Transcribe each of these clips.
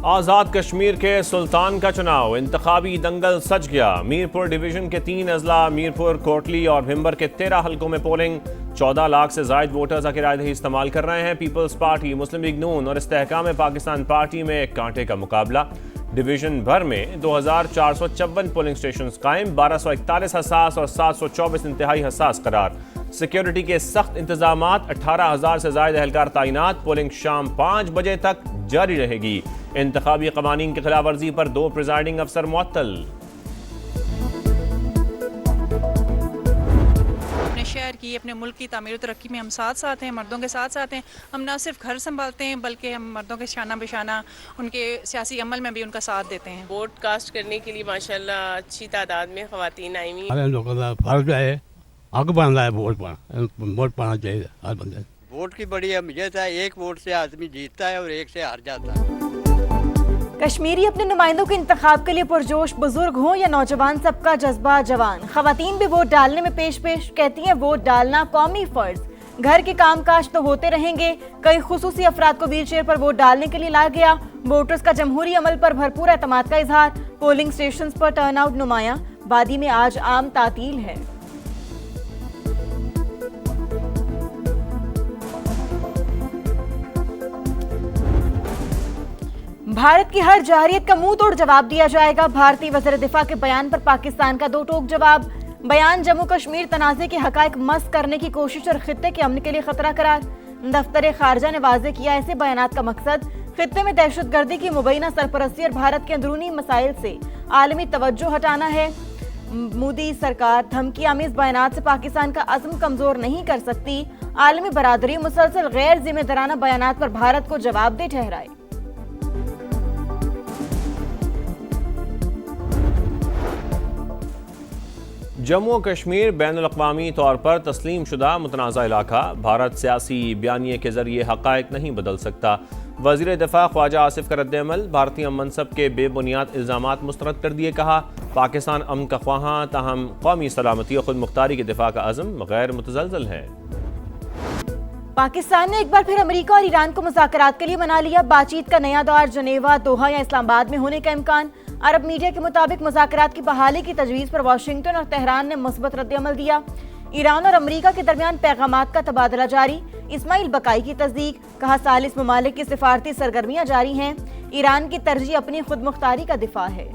आज़ाद कश्मीर के सुल्तान का चुनाव, इंतखाबी दंगल सज गया। मीरपुर डिवीजन के 3 अजला, मीरपुर, कोटली और भिंबर के 13 हलकों में पोलिंग। 14 लाख से जायद वोटर्स आखिर राय इस्तेमाल कर रहे हैं। पीपल्स पार्टी, मुस्लिम लीग नून और इस्तेहकाम पाकिस्तान पार्टी में कांटे का मुकाबला। डिवीजन भर में 2454 पोलिंग स्टेशन कायम, 1241 हसास और 724 इंतहाई हसास करार। सिक्योरिटी के सख्त इंतजाम, 18,000 से ज्यादा एहलकार तैनात। पोलिंग शाम 5 बजे तक जारी रहेगी। इंतखाबी कवानीन की खिलाफ वर्जी पर 2 प्रिजाइडिंग अफसर मुअत्तल। अपने शहर की, अपने मुल्क की तामीर तरक्की में हम साथ साथ हैं, मर्दों के साथ साथ हैं। हम न सिर्फ घर संभालते हैं बल्कि हम मर्दों के शाना बेशाना उनके सियासी अमल में भी उनका साथ देते हैं। वोट कास्ट करने के लिए माशाल्लाह अच्छी तादाद में ख़वातीन आई हुई। हमारे लोगों का फर्ज है, हक बनता है वोट पाना चाहिए हर बंदे। वोट की बड़ी अहमियत है, एक वोट से आदमी जीतता है और एक से हार जाता है। कश्मीरी अपने नुमाइंदों के इंतखाब के लिए पुरजोश, बुजुर्ग हों या नौजवान, सबका जज्बा जवान। खवातीन भी वोट डालने में पेश कहती हैं वोट डालना कौमी फर्ज। घर के कामकाज तो होते रहेंगे, कई खुसूसी अफराद को व्हील चेयर पर वोट डालने के लिए लाया गया। वोटर्स का जमहूरी अमल पर भरपूर एतमाद का इजहार। पोलिंग स्टेशन पर टर्नआउट नुमाया। वादी में आज आम तातील है। भारत की हर जाहिरियत का मुंह तोड़ जवाब दिया जाएगा। भारतीय वज़ीर दिफा के बयान पर पाकिस्तान का 2 टोक जवाब। बयान जम्मू कश्मीर तनाज़े के हकायक मस्क करने की कोशिश और खित्ते के अमन के लिए खतरा करार। दफ्तर खारजा ने वाज़े किया ऐसे बयानात का मकसद खित्ते में दहशतगर्दी की मुबैना सरपरस्ती और भारत के अंदरूनी मसाइल से आलमी तवज्जो हटाना है। मोदी सरकार धमकी आमीज बयानात से पाकिस्तान का अज़्म कमजोर नहीं कर सकती। आलमी बरादरी मुसलसल गैर जिम्मेदाराना बयानात पर भारत को जवाबदेह ठहराए। जम्मू और कश्मीर बैनुल-अक़वामी तौर पर तस्लीम शुदा मुतनाज़ा इलाका। भारत सियासी बयानिए के जरिए हक़ाइक़ नहीं बदल सकता। वज़ीर दिफा ख्वाजा आसिफ का रद्द-ए-अमल, भारतीय मनसब के बेबुनियाद इल्ज़ामात मुस्तरद कर दिए। कहा पाकिस्तान अमन का ख्वाहां, ताहम कौमी सलामती और खुद मुख्तारी के दिफा का अज़्म गैर मुतज़लज़ल है। पाकिस्तान ने एक बार फिर अमेरिका और ईरान को मुज़ाकरात के लिए मना लिया। बातचीत का नया दौर जनेवा, दोहा या इस्लामाबाद में होने का इम्कान। अरब मीडिया के मुताबिक मुज़ाकरात की बहाली की तजवीज़ पर वाशिंगटन और तेहरान ने मुस्बत रद्द-ए-अमल दिया। ईरान और अमेरिका के दरमियान पैगामात का तबादला जारी। इस्माइल बकाई की तस्दीक, कहा सालिस ममालिक की सिफारती सरगर्मियां जारी हैं। ईरान की तरजीह अपनी खुद मुख्तारी का दिफा है।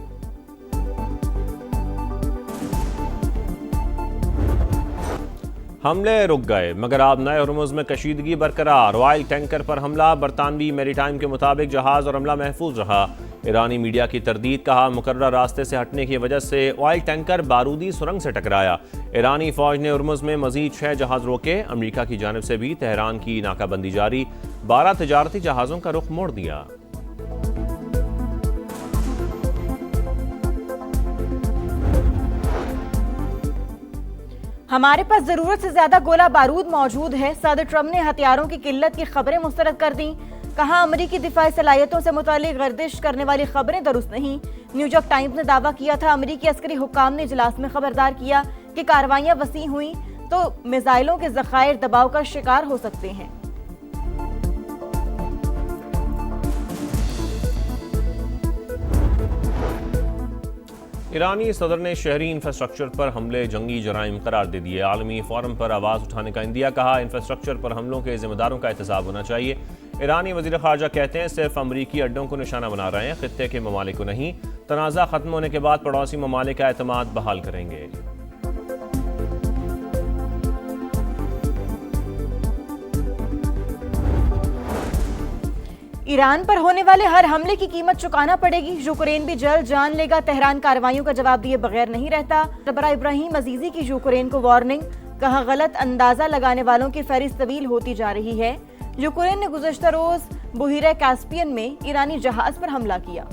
हमले रुक गए मगर अब नए हुर्मुज़ में कशीदगी बरकरार। ऑयल टैंकर पर हमला, बरतानवी मैरीटाइम के मुताबिक जहाज और अमला महफूज रहा। ईरानी मीडिया की तरदीद, कहा मुकर्रर रास्ते से हटने की वजह से ऑयल टैंकर बारूदी सुरंग से टकराया। ईरानी फौज ने हुर्मुज़ में मजीद 6 जहाज रोके। अमरीका की जानिब से भी तेहरान की नाकाबंदी जारी। 12 तजारती जहाज़ों का रुख मोड़ दिया। हमारे पास जरूरत से ज्यादा गोला बारूद मौजूद है। सदर ट्रम्प ने हथियारों की किल्लत की खबरें मुस्तरद कर दी। कहा अमरीकी दिफाई सलाहियतों से मुतालिक गर्दिश करने वाली खबरें दुरुस्त नहीं। न्यूयॉर्क टाइम्स ने दावा किया था अमरीकी अस्करी हुक्काम ने इजलास में खबरदार किया कि कार्रवाइयां वसी हुई तो मिसाइलों के ज़खायर दबाव का शिकार हो सकते हैं। ईरानी सदर ने शहरी इंफ्रास्ट्रक्चर पर हमले जंगी जराइम करार दे दिए। आलमी फोरम पर आवाज़ उठाने का इंदिया, कहा इंफ्रास्ट्रक्चर पर हमलों के जिम्मेदारों का एहतसाब होना चाहिए। ईरानी वज़ीर ख़ारजा कहते हैं सिर्फ अमरीकी अड्डों को निशाना बना रहे हैं, खित्ते के ममालिक को नहीं। तनाज़ा ख़त्म होने के बाद पड़ोसी ममालिक का एतमाद बहाल करेंगे। ईरान पर होने वाले हर हमले की कीमत चुकाना पड़ेगी। यूक्रेन भी जल्द जान लेगा। तेहरान कार्रवाइयों का जवाब दिए बगैर नहीं रहता। रबरा इब्राहिम अजीजी की यूक्रेन को वार्निंग, कहा गलत अंदाजा लगाने वालों की फहरिस्त तवील होती जा रही है। यूक्रेन ने गुज़श्ता रोज बुहिरा कैस्पियन में ईरानी जहाज पर हमला किया।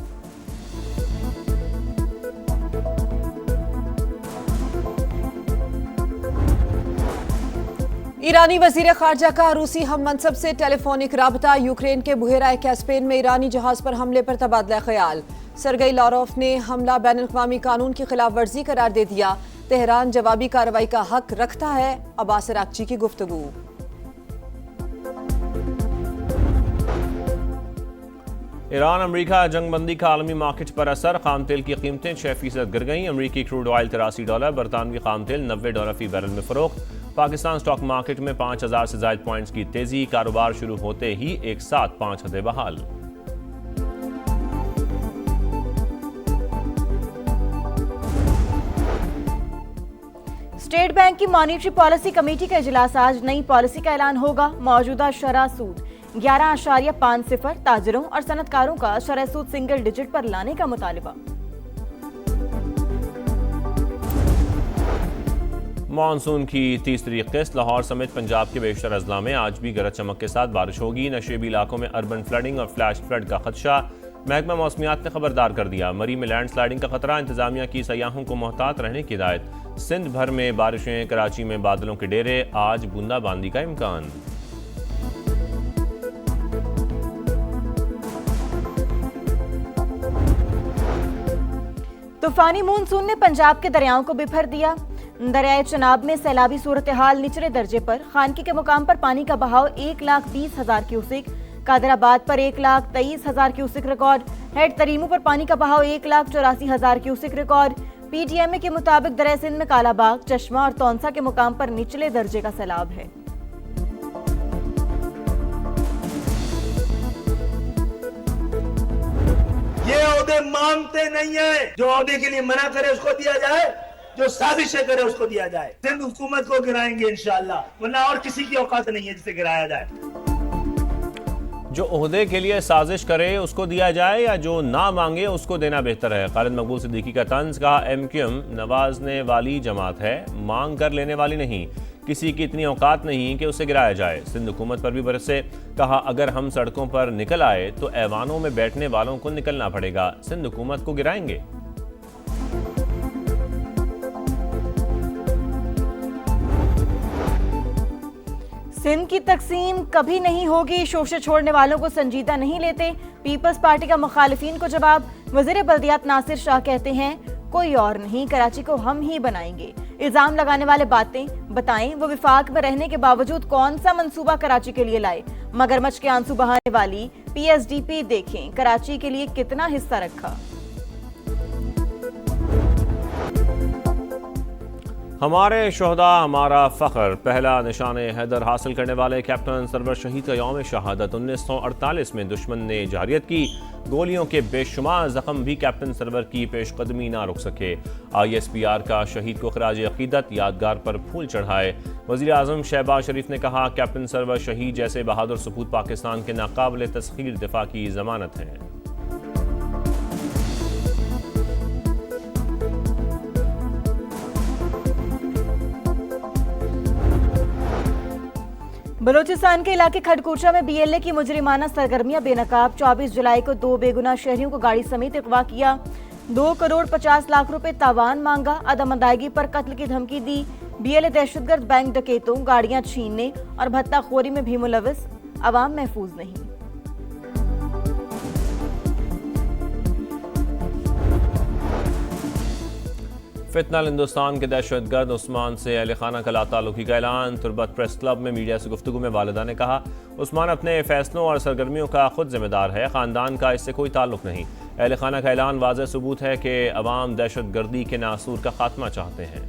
ईरानी वजीर खारजा का रूसी हम मनसब से टेलीफोनिक राबता। यूक्रेन के बुहेरा कैस्पियन में ईरानी जहाज पर हमले पर तबादला ख्याल। सरगई लारोफ ने हमला बैनुल-अक़वामी कानून की खिलाफ वर्जी करार दे दिया। तेहरान जवाबी कार्रवाई का हक रखता है। अब्बास अरागची की गुफ्तगू। ईरान अमरीका जंगबंदी का आलमी मार्केट पर असर। खाम तेल की कीमतें 6% गिर गईं। अमरीकी क्रूड ऑयल $83, बरतानवी खाम तेल $90 फी बैरल में फरोख्त। पाकिस्तान स्टॉक मार्केट में 5000 से ज्यादा पॉइंट्स की तेजी। कारोबार शुरू होते ही एक साथ 5 हदें बहाल। स्टेट बैंक की मॉनिटरी पॉलिसी कमेटी का इजलास आज। नई पॉलिसी का ऐलान होगा। मौजूदा शरह सूद 11.50, ताजिरों और सनतकारों का शरह सूद सिंगल डिजिट पर लाने का मुतालिबा। मानसून की तीसरी किस्त। लाहौर समेत पंजाब के बेशतर अजला में आज भी गरज चमक के साथ बारिश होगी। नशेबी इलाकों में अर्बन फ्लडिंग और फ्लैश फ्लड का खदशा। महकमा मौसमियात ने खबरदार कर दिया। मरी में लैंड स्लाइडिंग का खतरा। इंतजामिया की सयाहों को मोहतात रहने की हिदायत। सिंध भर में बारिशें। कराची में बादलों के डेरे। आज बूंदाबांदी का इम्कान। तूफानी मानसून ने पंजाब के दरियाओं को बिफर दिया। दरियाए चनाब में सैलाबी सूरत हाल निचले दर्जे पर। खानकी के मुकाम पर पानी का बहाव 1,20,000 क्यूसिक। कादराबाद पर 1,23,000 क्यूसिक रिकॉर्ड। हेड तरीमू पर पानी का बहाव 1,84,000 क्यूसिक रिकॉर्ड। पीटीएमए के मुताबिक दरिया सिंध में कालाबाग, चश्मा और तौंसा के मुकाम पर निचले दर्जे का सैलाब है। ये ओहदे मांगते नहीं है। जो ओहदे के लिए मना करे उसको दिया जाए, जो साजिशें करे उसको दिया जाए। सिंध हुकूमत को गिराएंगे इंशाअल्लाह, वरना और किसी की औकात नहीं है जिसे गिराया जाए। जो ओहदे के लिए साजिश करे उसको दिया जाए या जो ना मांगे उसको देना बेहतर है। खालिद मकबूल सिद्दीकी का तंज। कहा एमक्यूएम नवाजने वाली जमात है, मांग कर लेने वाली नहीं। किसी की इतनी औकात नहीं कि उसे गिराया जाए। सिंध हुकूमत पर भी बरसे। कहा अगर हम सड़कों पर निकल आए तो ऐवानों में बैठने वालों को निकलना पड़ेगा। सिंध हुकूमत को गिराएंगे। सिंध की तकसीम कभी नहीं होगी। शोशे छोड़ने वालों को संजीदा नहीं लेते। पीपल्स पार्टी का मुखालिफिन को जवाब। वजीर बल्दियात नासिर शाह कहते हैं कोई और नहीं, कराची को हम ही बनाएंगे। इल्जाम लगाने वाले बातें बताएं। वो विफाक में रहने के बावजूद कौन सा मंसूबा कराची के लिए लाए। मगरमच्छ के आंसू बहाने वाली पीएसडीपी देखें, कराची के लिए कितना हिस्सा रखा। हमारे शोहदा हमारा फ़ख्र। पहला निशान हैदर हासिल करने वाले कैप्टन सरवर शहीद का यौम शहादत। 1948 में दुश्मन ने जहरियत की। गोलियों के बेशुमार जख्म भी कैप्टन सरवर की पेशकदमी ना रुक सके। ISPR का शहीद को खराज अकीदत। यादगार पर फूल चढ़ाए। वज़ीर आज़म शहबाज शरीफ ने कहा कैप्टन सरवर शहीद जैसे बहादुर सपूत पाकिस्तान के नाकाबिल तस्खीर दिफा की ज़मानत हैं। बलूचिस्तान के इलाके खडकोचा में BLA की मुजरिमाना सरगर्मियां बेनकाब। 24 जुलाई को 2 बेगुनाह शहरियों को गाड़ी समेत अगवा किया। 2 करोड़ 50 लाख रुपए तावान मांगा। अदम अदायगी पर कत्ल की धमकी दी। BLA दहशतगर्द बैंक डकैतों, गाड़ियां छीनने और भत्ताखोरी में भी मुलविस। अवाम महफूज नहीं। फितना हिंदुस्तान के दहशतगर्द उस्मान से अहले खाना का लाताल्लुकी का ऐलान। तुरबत प्रेस क्लब में मीडिया से गुफ्तगू में वालिदा ने कहा उस्मान अपने फैसलों और सरगर्मियों का खुद जिम्मेदार है, खानदान का इससे कोई ताल्लुक नहीं। अहले खाना का ऐलान वाज़ेह सबूत है कि अवाम दहशतगर्दी के नासूर का खात्मा चाहते हैं।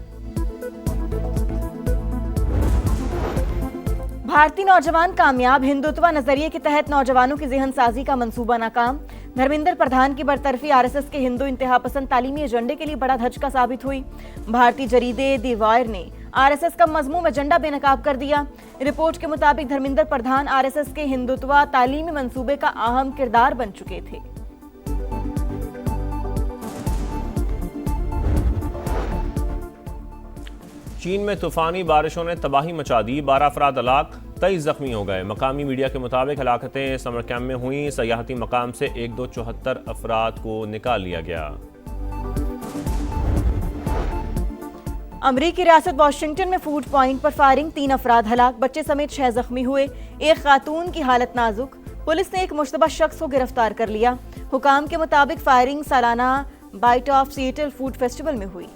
भारतीय नौजवान कामयाब। हिंदुत्व नजरिए के तहत नौजवानों की ज़हन साजी का मंसूबा नाकाम। धर्मेंद्र प्रधान की बरतरफी RSS के हिंदू इंतहा पसंद तालीमी एजेंडे के लिए बड़ा धचका साबित हुई। भारतीय जरीदे दी वायर ने RSS का मजमूम एजेंडा बेनकाब कर दिया। रिपोर्ट के मुताबिक धर्मेंद्र प्रधान RSS के हिंदुत्व तालीमी मंसूबे का अहम किरदार बन चुके थे। चीन में तूफानी बारिशों ने तबाही मचा दी। 12 अफराद हलाक, 23 जख्मी हो गए। मकामी मीडिया के मुताबिक हलाकतें समर कैम्प में हुई। सयाहती मकाम से 1274 अफराद को निकाल लिया गया। अमरीकी रियासत वाशिंगटन में फूड पॉइंट पर फायरिंग, 3 अफराद हलाक, बच्चे समेत 6 जख्मी हुए। एक खातून की हालत नाजुक। पुलिस ने एक मुश्तबा शख्स को गिरफ्तार कर लिया। हुकाम के मुताबिक फायरिंग सालाना bite of Seattle food festival में हुई।